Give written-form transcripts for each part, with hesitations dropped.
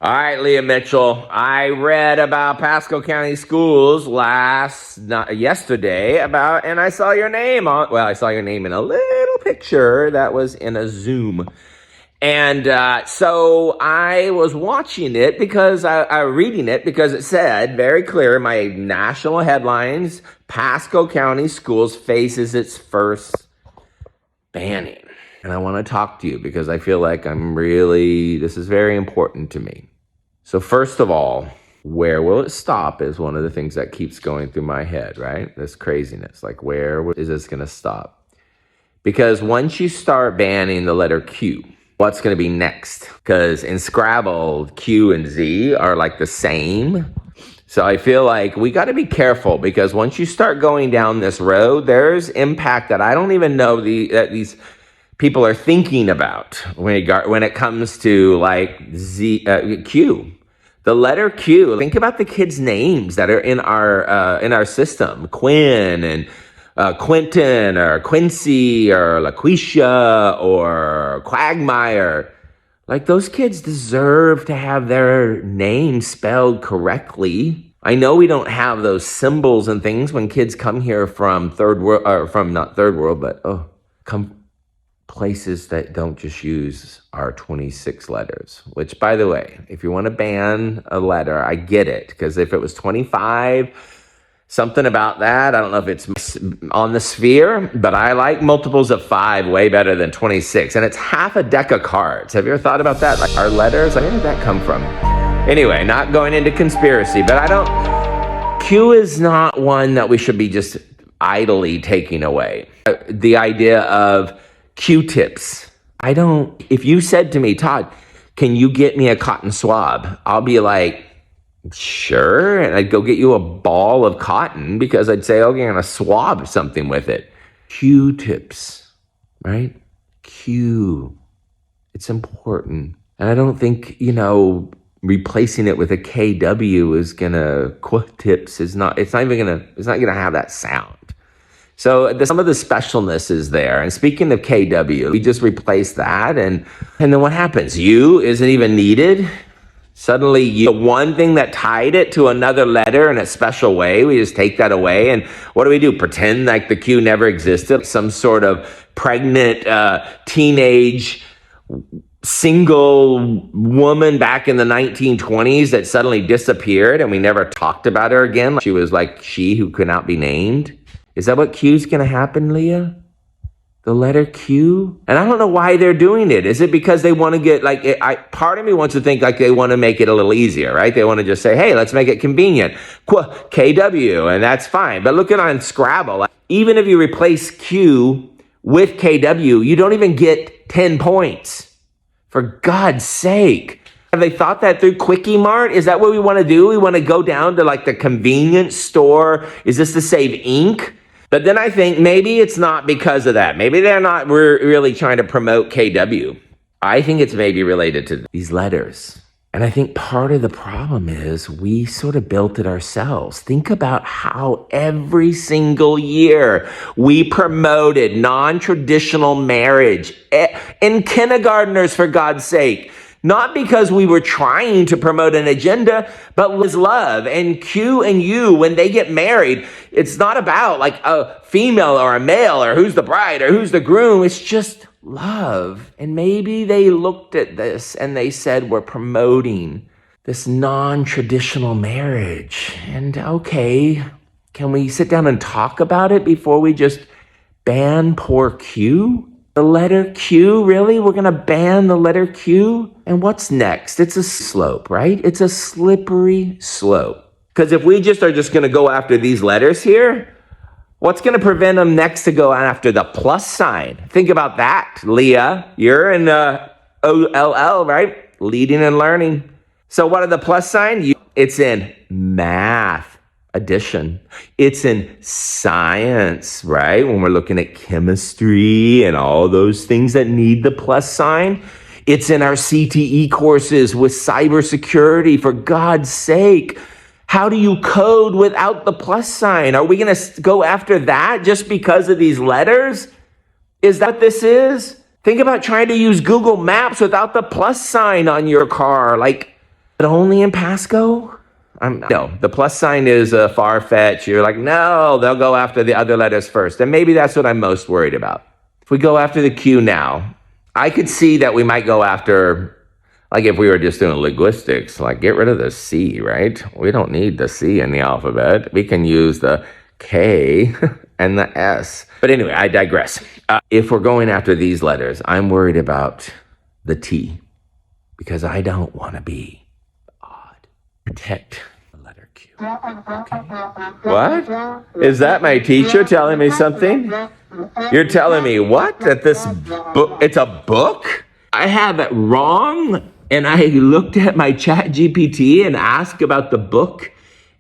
All right, Leah Mitchell. I read about Pasco County Schools yesterday and I saw your name I saw your name in a little picture that was in a Zoom. And so I was watching it because I reading it because it said very clear in my national headlines, Pasco County Schools faces its first banning. And I want to talk to you because I feel like this is very important to me. So first of all, where will it stop is one of the things that keeps going through my head, right? This craziness, like where is this going to stop? Because once you start banning the letter Q, what's going to be next? Because in Scrabble, Q and Z are like the same. So I feel like we got to be careful because once you start going down this road, there's impact that I don't even know that these people are thinking about when it comes to like Q. The letter Q. Think about the kids' names that are in our system: Quinn and Quentin or Quincy or LaQuisha or Quagmire. Like those kids deserve to have their name spelled correctly. I know we don't have those symbols and things when kids come here from third world, or from not third world, but come places that don't just use our 26 letters, which, by the way, if you want to ban a letter, I get it. Because if it was 25, something about that, I don't know if it's on the sphere, but I like multiples of 5 way better than 26. And it's half a deck of cards. Have you ever thought about that? Like our letters, where did that come from? Anyway, not going into conspiracy, but Q is not one that we should be just idly taking away. The idea of Q-tips. If you said to me, Todd, can you get me a cotton swab? I'll be like, sure. And I'd go get you a ball of cotton because I'd say, okay, I'm going to swab something with it. Q-tips, right? Q. It's important. And I don't think, replacing it with a KW is going to, Q-tips is not, it's not going to have that sound. So some of the specialness is there. And speaking of KW, we just replace that. And then what happens? U isn't even needed. Suddenly, the one thing that tied it to another letter in a special way, we just take that away. And what do? Pretend like the Q never existed. Some sort of pregnant, teenage, single woman back in the 1920s that suddenly disappeared and we never talked about her again. She was like she who could not be named. Is that what Q's going to happen, Leah? The letter Q? And I don't know why they're doing it. Is it because they want to get part of me wants to think like they want to make it a little easier, right? They want to just say, hey, let's make it convenient. KW, and that's fine. But look at on Scrabble, even if you replace Q with KW, you don't even get 10 points. For God's sake. Have they thought that through? Quickie Mart? Is that what we want to do? We want to go down to like the convenience store? Is this to save ink? But then I think maybe it's not because of that. Maybe we're really trying to promote KW. I think it's maybe related to these letters. And I think part of the problem is we sort of built it ourselves. Think about how every single year we promoted non-traditional marriage in kindergartners, for God's sake. Not because we were trying to promote an agenda, but was love. And Q and U, when they get married, it's not about like a female or a male or who's the bride or who's the groom. It's just love. And maybe they looked at this and they said, we're promoting this non-traditional marriage. And okay, can we sit down and talk about it before we just ban poor Q? The letter Q, really? We're going to ban the letter Q? And what's next? It's a slope, right? It's a slippery slope. Because if we are just going to go after these letters here, what's going to prevent them next to go after the plus sign? Think about that, Leah. You're in OLL, right? Leading and learning. So what are the plus sign? It's in math. Addition. It's in science, right? When we're looking at chemistry and all those things that need the plus sign. It's in our CTE courses with cybersecurity, for God's sake. How do you code without the plus sign? Are we going to go after that just because of these letters? Is that what this is? Think about trying to use Google Maps without the plus sign on your car. Like, But only in Pasco? No, the plus sign is far-fetched. You're like, no, they'll go after the other letters first. And maybe that's what I'm most worried about. If we go after the Q now, I could see that we might go after, like if we were just doing linguistics, like get rid of the C, right? We don't need the C in the alphabet. We can use the K and the S. But anyway, I digress. If we're going after these letters, I'm worried about the T because I don't want to be odd. Protect the letter Q. Okay. What? Is that my teacher telling me something? You're telling me what? That this book, it's a book? I have it wrong? And I looked at my chat GPT and asked about the book.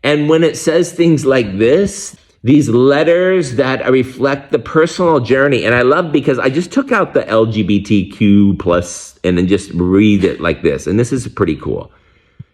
And when it says things like this, these letters that reflect the personal journey, and I love because I just took out the LGBTQ plus and then just read it like this. And this is pretty cool.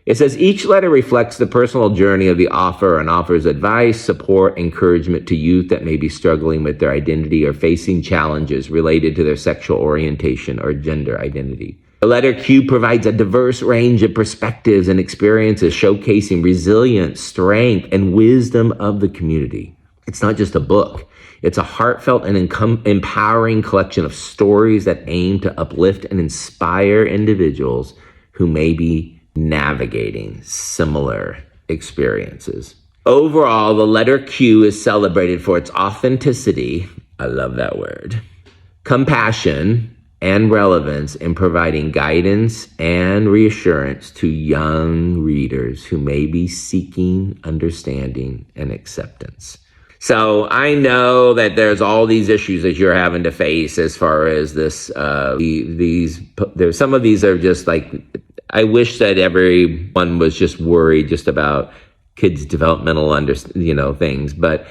It says each letter reflects the personal journey of the author and offers advice, support, encouragement to youth that may be struggling with their identity or facing challenges related to their sexual orientation or gender identity. The letter Q provides a diverse range of perspectives and experiences, showcasing resilience, strength, and wisdom of the community. It's not just a book. It's a heartfelt and empowering collection of stories that aim to uplift and inspire individuals who may be navigating similar experiences. Overall, the letter Q is celebrated for its authenticity, I love that word, compassion, and relevance in providing guidance and reassurance to young readers who may be seeking understanding and acceptance. So I know that there's all these issues that you're having to face as far as this. There's some of these are just like, I wish that everyone was just worried just about kids' developmental things. But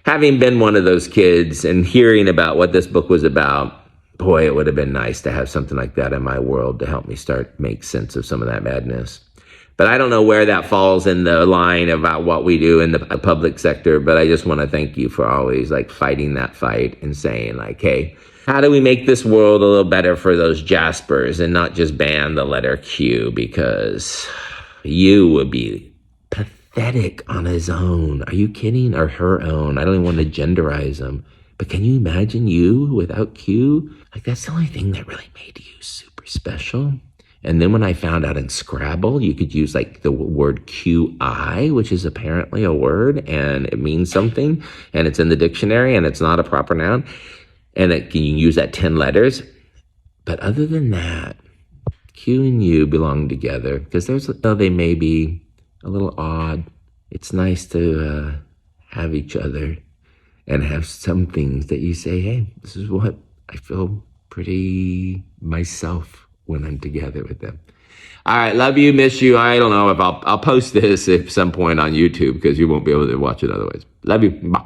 having been one of those kids and hearing about what this book was about, boy, it would have been nice to have something like that in my world to help me make sense of some of that madness. But I don't know where that falls in the line about what we do in the public sector. But I just want to thank you for always like fighting that fight and saying like, hey, how do we make this world a little better for those Jaspers and not just ban the letter Q, because you would be pathetic on his own. Are you kidding? Or her own. I don't even want to genderize them. But can you imagine you without Q? Like that's the only thing that really made you super special. And then when I found out in Scrabble, you could use like the word QI, which is apparently a word and it means something and it's in the dictionary and it's not a proper noun. And you can use that 10 letters. But other than that, Q and U belong together because though they may be a little odd, it's nice to have each other and have some things that you say, hey, this is what I feel pretty myself when I'm together with them. All right, love you, miss you. I don't know if I'll post this at some point on YouTube because you won't be able to watch it otherwise. Love you. Bye.